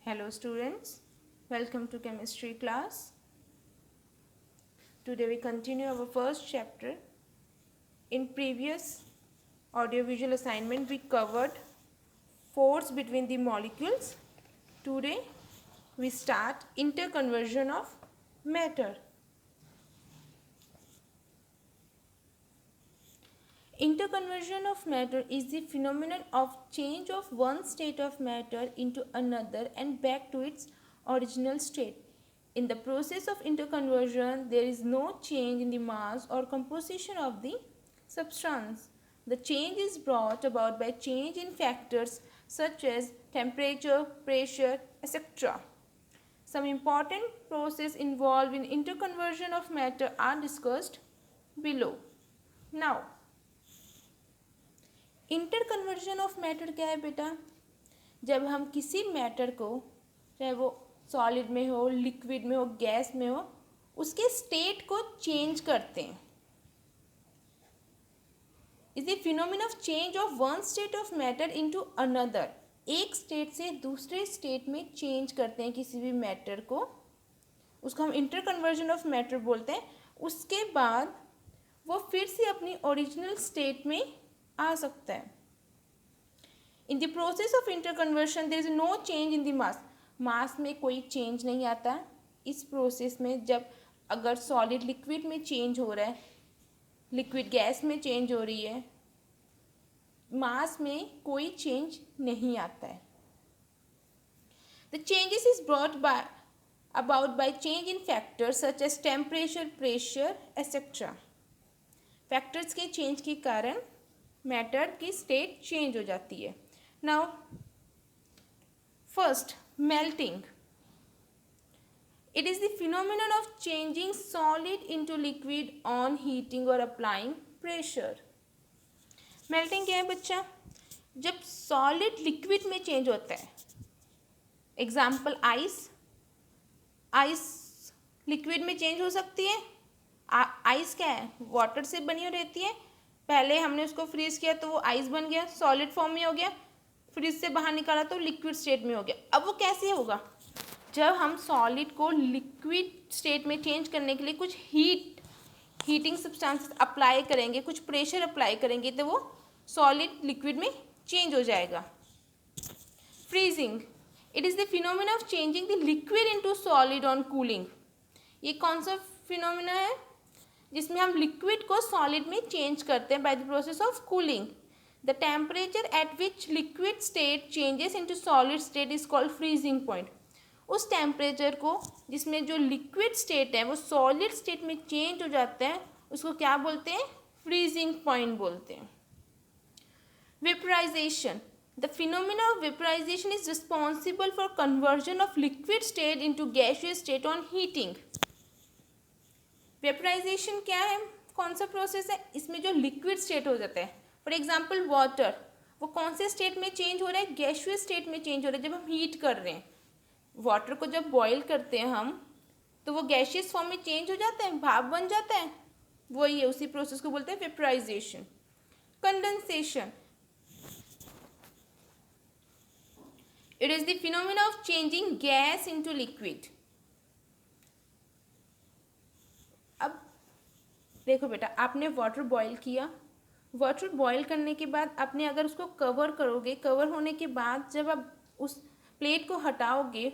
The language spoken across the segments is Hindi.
Hello students, welcome to chemistry class. Today we continue our first chapter. In previous audiovisual assignment we covered force between the molecules. Today we start interconversion of matter. Interconversion of matter is the phenomenon of change of one state of matter into another and back to its original state. In the process of interconversion, there is no change in the mass or composition of the substance. The change is brought about by change in factors such as temperature, pressure, etc. Some important processes involved in interconversion of matter are discussed below. Now, interconversion of matter क्या है बेटा? जब हम किसी मैटर को, चाहे वो सॉलिड में हो, लिक्विड में हो, गैस में हो, उसके स्टेट को चेंज करते हैं. Is the phenomena of change of one state of matter into another. एक स्टेट से दूसरे स्टेट में चेंज करते हैं किसी भी मैटर को, उसको हम इंटरकन्वर्जन ऑफ मैटर बोलते हैं. उसके बाद वो फिर से अपनी ओरिजिनल स्टेट में आ सकता है. In the process of interconversion there is no change in the mass. Mass में कोई चेंज नहीं आता. इस प्रोसेस में जब अगर सॉलिड लिक्विड में चेंज हो रहा है, लिक्विड गैस में चेंज हो रही है, मास में कोई चेंज नहीं आता है. The changes is brought by about by change in factors such as temperature, pressure, etc. Factors के चेंज के कारण मैटर की स्टेट चेंज हो जाती है. Now first, melting. It is the phenomenon of changing solid into liquid on heating और अप्लाइंग प्रेशर. मेल्टिंग क्या है बच्चा? जब सॉलिड लिक्विड में चेंज होता है. Example ice. आइस लिक्विड में चेंज हो सकती है. आइस क्या है? वाटर से बनी हो रहती है. पहले हमने उसको फ्रीज किया तो वो आइस बन गया, सॉलिड फॉर्म में हो गया. फ्रीज से बाहर निकाला तो लिक्विड स्टेट में हो गया. अब वो कैसे होगा? जब हम सॉलिड को लिक्विड स्टेट में चेंज करने के लिए कुछ हीटिंग सब्सटेंसेस अप्लाई करेंगे, कुछ प्रेशर अप्लाई करेंगे, तो वो सॉलिड लिक्विड में चेंज हो जाएगा. Freezing. It is the phenomena of changing the liquid into solid on cooling. ये कौन सा फिनोमिना है? जिसमें हम लिक्विड को सॉलिड में चेंज करते हैं by the process of cooling. The temperature at which liquid state changes into solid state is called freezing point. उस टेम्परेचर को जिसमें जो लिक्विड स्टेट है वो सॉलिड स्टेट में चेंज हो जाता है, उसको क्या बोलते हैं? फ्रीजिंग पॉइंट बोलते हैं. Vaporisation. The phenomena of vaporization is responsible for conversion of liquid state into gaseous state on heating. Vaporisation क्या है? कौन सा प्रोसेस है? इसमें जो लिक्विड स्टेट हो जाता है, फॉर एग्जांपल वाटर, वो कौन से स्टेट में चेंज हो रहा है? गैसियस स्टेट में चेंज हो रहा है. जब हम हीट कर रहे हैं, वाटर को जब बॉईल करते हैं हम, तो वो गैसियस फॉर्म में चेंज हो जाता है, भाप बन जाता है. वही है, उसी प्रोसेस को बोलते हैं vaporisation. Condensation. It is the phenomena of changing gas into liquid. अब देखो बेटा, आपने वाटर बॉईल किया. वाटर बॉईल करने के बाद आपने अगर उसको कवर करोगे, कवर होने के बाद जब आप उस प्लेट को हटाओगे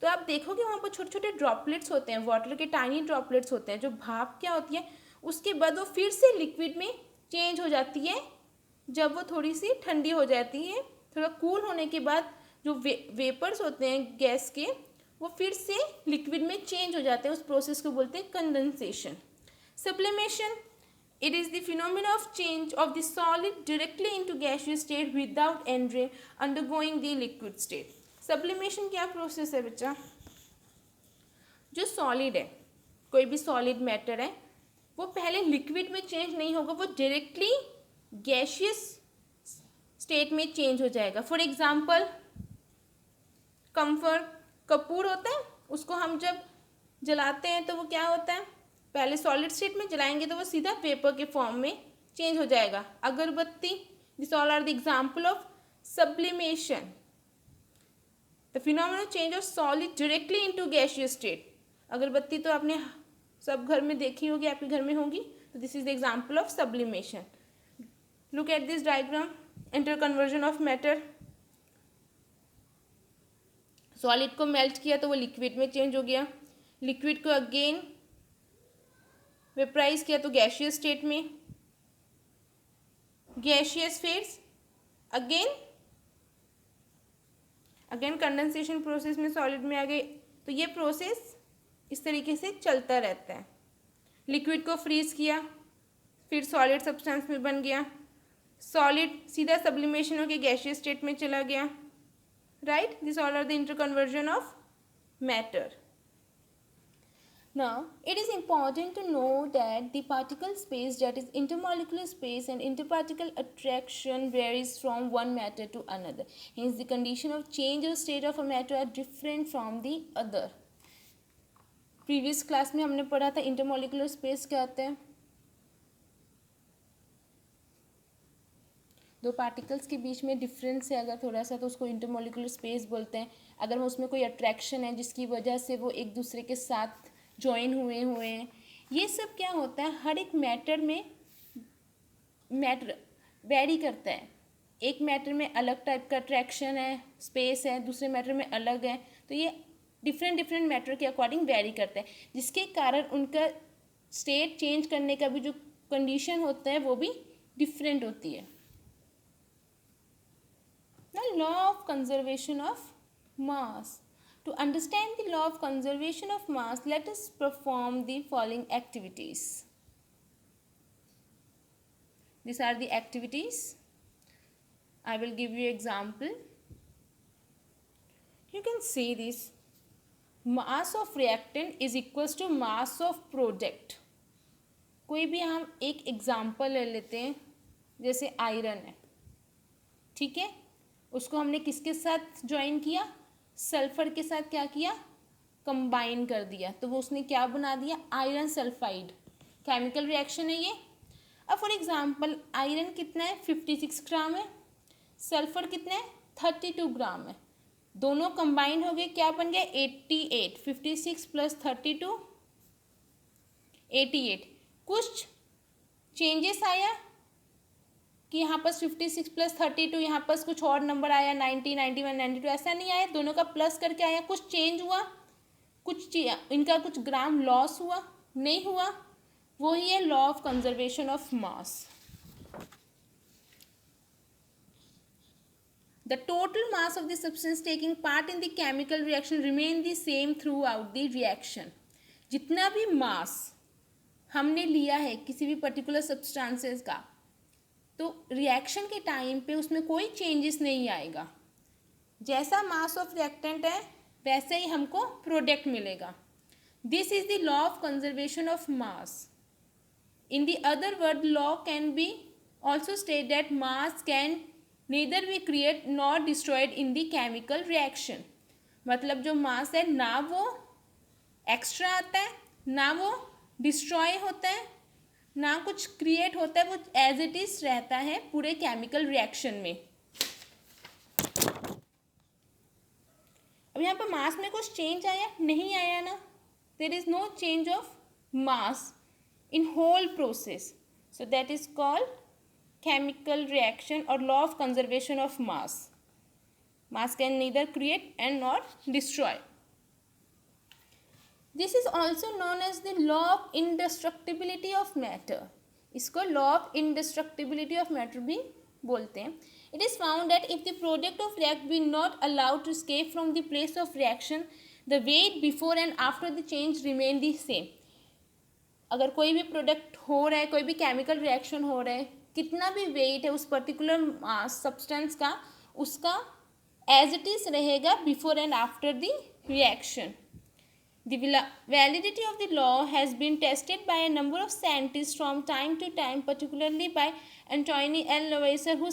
तो आप देखोगे वहाँ पर छोटे छोटे ड्रॉपलेट्स होते हैं, वाटर के टाइनी ड्रॉपलेट्स होते हैं. जो भाप क्या होती है, उसके बाद वो फिर से लिक्विड में चेंज हो जाती है. जब वो थोड़ी सी ठंडी हो जाती है, थोड़ा कूल होने के बाद जो वेपर्स होते हैं गैस के, वो फिर से लिक्विड में चेंज हो जाते हैं. उस प्रोसेस को बोलते हैं condensation. Sublimation. It is the phenomena of change of the solid directly into gaseous state without undergoing the liquid state. Sublimation क्या प्रोसेस है बच्चा? जो सॉलिड है, कोई भी सॉलिड मैटर है, वो पहले लिक्विड में चेंज नहीं होगा, वो डायरेक्टली गैसियस स्टेट में चेंज हो जाएगा. फॉर एग्जाम्पल कम्फर, कपूर होता है, उसको हम जब जलाते हैं तो वो क्या होता है? पहले सॉलिड स्टेट में जलाएंगे तो वो सीधा वेपर के फॉर्म में चेंज हो जाएगा. अगरबत्ती. This all are the example of sublimation. The phenomenon of change of solid directly into gaseous state. अगरबत्ती तो आपने सब घर में देखी होगी, आपके घर में होगी, तो this is the example of sublimation. Look at this diagram, inter conversion of matter. Solid को मेल्ट किया तो वो लिक्विड में चेंज हो गया, लिक्विड को अगेन वेपराइज किया तो गैसियस स्टेट में, gaseous phase again condensation process में सॉलिड में आ गए। तो ये प्रोसेस इस तरीके से चलता रहता है। लिक्विड को फ्रीज किया, फिर सॉलिड सब्सटेंस में बन गया, सॉलिड सीधा सब्लिमेशन होकर गैसियस स्टेट में चला गया, right. This all are the interconversion of matter. Now, it is important to know that the particle space, that is intermolecular space, and interparticle attraction varies from one matter to another. Hence, the condition of change or state of a matter are different from the other. Previous class में हमने पढ़ा था intermolecular space क्या होता है। दो पार्टिकल्स के बीच में डिफरेंस है अगर थोड़ा सा, तो उसको इंटरमोलिकुलर स्पेस बोलते हैं। अगर उसमें कोई अट्रैक्शन है जिसकी वजह से वो एक दूसरे के साथ ज्वाइन हुए हैं, ये सब क्या होता है, हर एक मैटर में मैटर वेरी करता है। एक मैटर में अलग टाइप का अट्रैक्शन है, स्पेस है, दूसरे मैटर में अलग है, तो ये डिफरेंट मैटर के अकॉर्डिंग वेरी करता है, जिसके कारण उनका स्टेट चेंज करने का भी जो कंडीशन होता है वो भी डिफरेंट होती है। Law of conservation of mass. To understand the law of conservation of mass, let us perform the following activities. These are the activities. I will give you example. You can see this. Mass of reactant is equals to mass of product. कोई भी हम एक एग्जाम्पल ले लेते हैं, जैसे आयरन है, ठीक है, उसको हमने किसके साथ ज्वाइन किया, सल्फर के साथ क्या किया, कंबाइन कर दिया, तो वो उसने क्या बना दिया, आयरन सल्फाइड। केमिकल रिएक्शन है ये। अब फॉर एग्जांपल आयरन कितना है, 56 ग्राम है, सल्फर कितना है, 32 ग्राम है, दोनों कंबाइन हो गए, क्या बन गया, 88। 56 प्लस 32 88। कुछ चेंजेस आया कि यहाँ पर 56 प्लस 32, यहाँ पर कुछ और नंबर आया 90, 91, 92, ऐसा नहीं आया, दोनों का प्लस करके आया। कुछ चेंज हुआ, कुछ इनका कुछ ग्राम लॉस हुआ, नहीं हुआ, वही है law of conservation of mass. The total mass of the substance taking part in the chemical reaction remain the same through out the reaction. जितना भी मास हमने लिया है किसी भी पर्टिकुलर सब्सटेंसेस का, तो रिएक्शन के टाइम पे उसमें कोई चेंजेस नहीं आएगा। जैसा मास ऑफ रिएक्टेंट है वैसे ही हमको प्रोडक्ट मिलेगा। This is the law of conservation of mass. In the other word, law can be also state that mass can neither be create not destroyed in the chemical reaction. मतलब जो मास है ना वो एक्स्ट्रा आता है, ना वो डिस्ट्रॉय होता है, ना कुछ क्रिएट होता है, वो एज इट इज रहता है पूरे केमिकल रिएक्शन में। अब यहाँ पर मास में कुछ चेंज आया, नहीं आया ना, there is no change of mass in whole process, so that is called chemical reaction और law of conservation of mass. Mass can neither create and not destroy. This is also known as the law of indestructibility of matter. इसको law of indestructibility of matter भी बोलते हैं। It is found that if the product of react be not allowed to escape from the place of reaction, the weight before and after the change remain the same. अगर कोई भी प्रोडक्ट हो रहा है, कोई भी केमिकल रिएक्शन हो रहा है, कितना भी वेट है उस पर्टिकुलर मास सब्सटेंस का, उसका एज इट इज रहेगा before and after the reaction. The validity of the law has been tested by a number of scientists from time to time, particularly by Anthony L. Lavoisier, who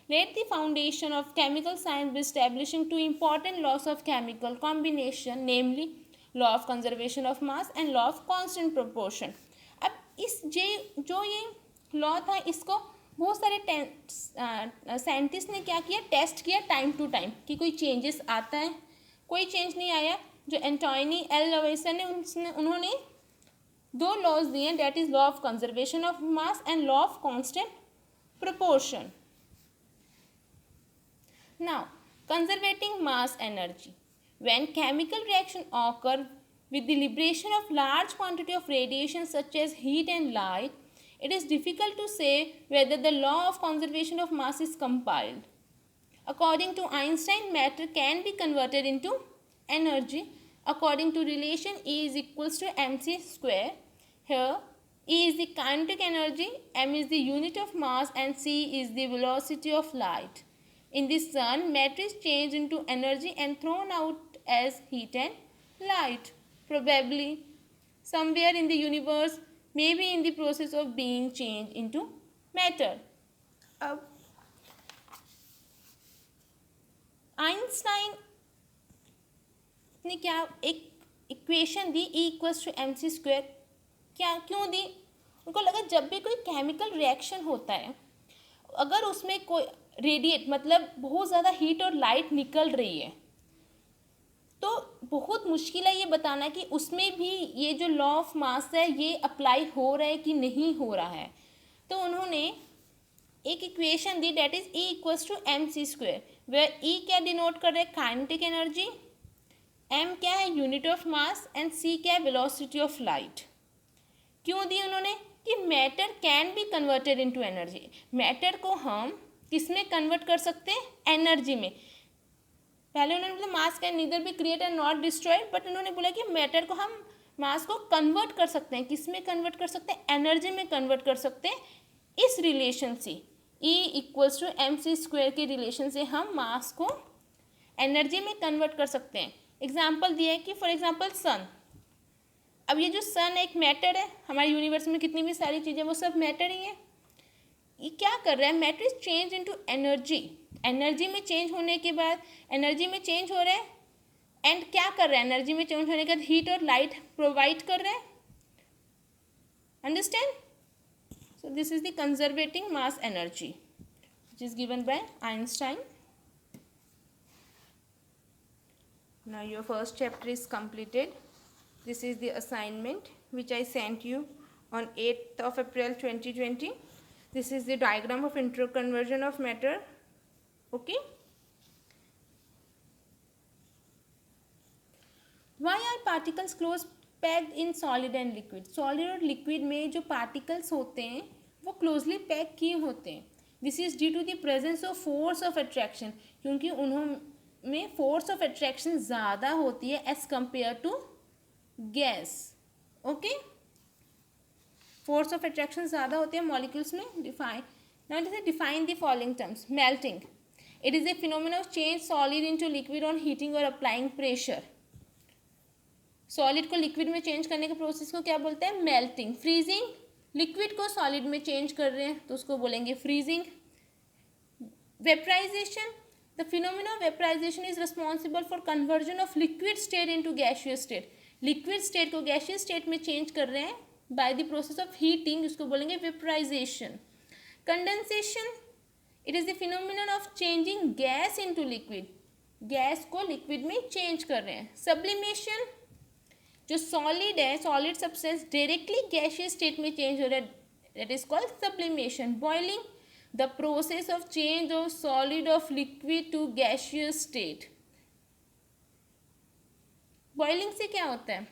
laid the foundation of chemical science by establishing two important laws of chemical combination, namely law of conservation of mass and law of constant proportion. अब इस जो ये लॉ था, इसको बहुत सारे साइंटिस्ट ने क्या किया, टेस्ट किया टाइम टू टाइम कि कोई चेंजेस आता है कोई चेंज नहीं आया। जो एंटोनी एल लवेसन ने उन्होंने दो लॉज दिए हैं, that is law of conservation of mass and law of constant proportion. Now conserving mass energy. When chemical reaction occur with the liberation of large quantity of radiation such as heat and light, it is difficult to say whether the law of conservation of mass is compiled. According to Einstein, matter can be converted into energy according to relation E is equals to mc square. Here E is the kinetic energy, m is the unit of mass and c is the velocity of light. In the sun, matter is changed into energy and thrown out as heat and light. Probably somewhere in the universe, maybe in the process of being changed into matter. अब आइंस्टाइन ने क्या एक इक्वेशन दी E equals to M C square. क्यों दी? उनको लगा जब भी कोई केमिकल रिएक्शन होता है, अगर उसमें कोई रेडिएट मतलब बहुत ज़्यादा हीट और लाइट निकल रही है, तो बहुत मुश्किल है ये बताना कि उसमें भी ये जो लॉ ऑफ मास है ये अप्लाई हो रहा है कि नहीं हो रहा है। तो उन्होंने एक इक्वेशन दी, that is E equals to M C square, where E क्या डिनोट कर रहा है? काइनेटिक एनर्जी, M क्या है? Unit of mass, and C क्या है? Velocity of light. क्यों दी उन्होंने? कि matter can be converted into energy. Matter को हम किस में कन्वर्ट कर सकते हैं? एनर्जी में। पहले उन्होंने बोला मास can neither be create and not destroyed, but उन्होंने बोला कि मैटर को हम मास को कन्वर्ट कर सकते हैं। किस में कन्वर्ट कर सकते हैं? एनर्जी में कन्वर्ट कर सकते हैं। इस रिलेशन से E equals to M C square के रिलेशन से हम मास को एनर्जी में कन्वर्ट कर सकते हैं। एग्जाम्पल दिया है कि फॉर एग्जाम्पल सन। अब ये जो सन एक मैटर है, हमारे यूनिवर्स में कितनी भी सारी चीज़ें वो सब मैटर ही है। ये क्या कर रहा है? Matter is change into energy. Energy में चेंज होने के बाद एनर्जी में चेंज हो रहा है, एंड क्या कर रहा है? एनर्जी में चेंज होने के बाद हीट और लाइट प्रोवाइड कर रहा है। Understand? So this is the conserving mass energy which is given by Einstein. Now your first chapter is completed. This is the assignment which I sent you on 8th of April 2020. This is the diagram of interconversion of matter. Okay. Why are particles close packed in solid and liquid? Solid और liquid में जो particles होते हैं वो closely packed किए होते हैं. This is due to the presence of force of attraction. क्योंकि उन्होंने force of attraction ज़्यादा होती है as compared to gas. Okay. Force of attraction ज़्यादा होती है molecules में. Now let us define the following terms. Melting. It is a phenomenon of change solid into liquid on heating or applying pressure. Solid को लिक्विड में चेंज करने के प्रोसेस को क्या बोलते हैं? मेल्टिंग. फ्रीजिंग. लिक्विड को सॉलिड में चेंज कर रहे हैं तो उसको बोलेंगे freezing. Vaporisation. The phenomena of vaporisation is responsible for conversion of liquid state into gaseous state. Liquid state को गैसियस स्टेट में चेंज कर रहे हैं by the process of heating, उसको बोलेंगे vaporisation. Condensation. It is the phenomenon of changing gas into liquid. Gas को लिक्विड में चेंज कर रहे हैं. सब्लिमेशन. जो सॉलिड है, solid substance directly gaseous state में चेंज हो रहा है, that is called sublimation. Boiling. The process of change of solid of liquid to gaseous state. Boiling से क्या होता है?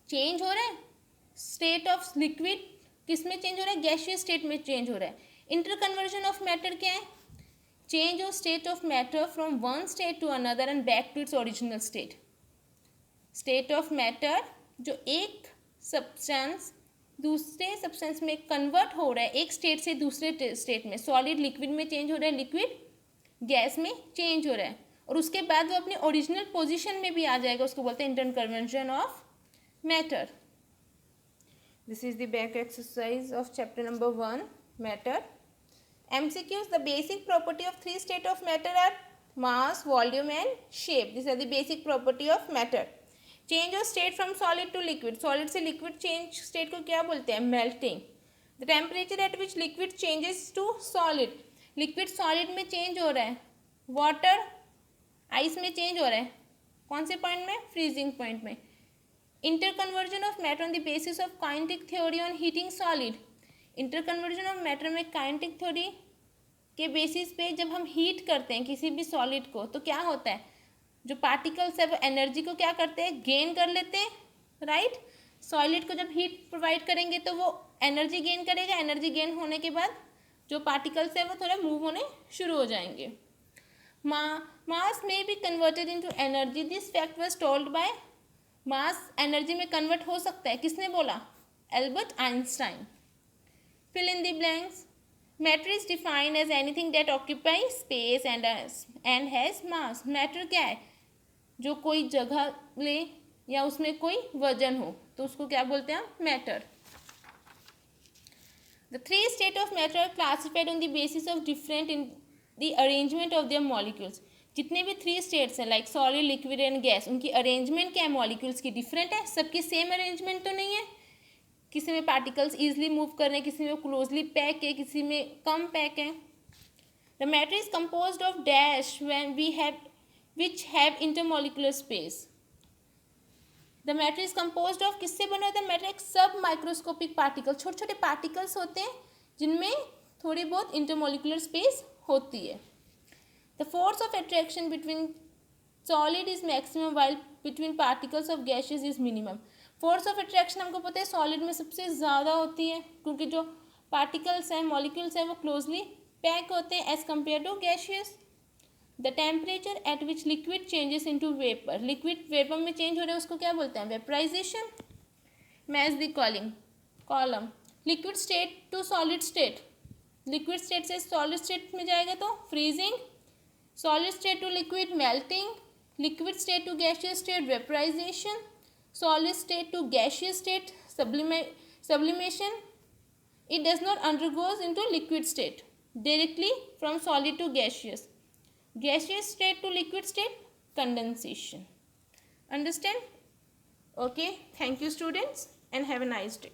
चेंज हो रहा है स्टेट ऑफ लिक्विड, किस में चेंज हो रहा है? गैसियस स्टेट में चेंज हो रहा है. इंटरकन्वर्जन ऑफ मैटर क्या है? Change of state of matter from one state to another and back to its original state. State of matter जो एक सब्सटेंस दूसरे सब्सटेंस में कन्वर्ट हो रहा है, एक स्टेट से दूसरे स्टेट में. सॉलिड लिक्विड में चेंज हो रहा है, लिक्विड गैस में चेंज हो रहा है, और उसके बाद वो अपने ओरिजिनल पोजीशन में भी आ जाएगा, उसको बोलते हैं interconversion of matter. This is the back exercise of chapter number 1 matter. MCQs. The basic property of three state of matter are mass, volume and shape. These are the basic property of matter. Change of state from solid to liquid. Solid से लिक्विड चेंज स्टेट को क्या बोलते हैं? Melting. The temperature at which liquid changes to solid. Liquid solid में चेंज हो रहा है. वाटर आइस में चेंज हो रहा है, कौन से पॉइंट में, फ्रीजिंग पॉइंट में। Interconversion of matter on the basis of kinetic theory on heating solid, interconversion of matter में काइनेटिक थ्योरी के बेसिस पे जब हम हीट करते हैं किसी भी सॉलिड को तो क्या होता है, जो पार्टिकल्स है वो एनर्जी को क्या करते हैं, गेन कर लेते हैं, राइट। सॉलिड को जब हीट प्रोवाइड करेंगे तो वो एनर्जी गेन करेगा, एनर्जी गेन होने के बाद जो पार्टिकल्स है वो थोड़ा मूव होने शुरू हो जाएंगे। मास में be converted into energy, this fact was told by, mass energy में कन्वर्ट हो सकता है, किसने बोला, Albert Einstein. Fill in the blanks, matter is defined as anything that occupy space and has mass. Matter क्या है, जो कोई जगह ले या उसमें कोई वजन हो तो उसको क्या बोलते हैं, matter. The three state of matter are classified on the basis of different in the arrangement of their molecules. जितने भी थ्री स्टेट्स हैं like solid, liquid and gas, उनकी अरेंजमेंट क्या है, मॉलिक्यूल्स की डिफरेंट है, सबकी सेम अरेंजमेंट तो नहीं है। किसी में पार्टिकल्स ईजिली मूव कर रहे हैं, किसी में क्लोजली पैक है, किसी में कम पैक है। The matter is composed of dash when we have which have intermolecular space. The matter is composed of, किससे बना होता है मैटर, एक सब माइक्रोस्कोपिक पार्टिकल, छोटे छोटे पार्टिकल्स होते हैं जिनमें थोड़ी बहुत इंटरमॉलिक्यूलर स्पेस होती है। The force of attraction between solid is maximum while between particles of gases is minimum. Force of attraction हमको पता है सॉलिड में सबसे ज़्यादा होती है क्योंकि जो पार्टिकल्स हैं, मॉलिक्यूल्स हैं, वो क्लोजली पैक होते हैं as compare to gaseous. The temperature at which liquid changes into vapour, liquid vapour में चेंज हो रहा है उसको क्या बोलते हैं, vaporisation. Match the column, liquid state to solid state, liquid state से सॉलिड स्टेट में जाएगा तो freezing, solid state to liquid melting, liquid state to gaseous state vaporisation, solid state to gaseous state sublimation. It does not undergoes into liquid state directly from solid to gaseous state to liquid state, condensation. Understand? Okay, thank you students and have a nice day.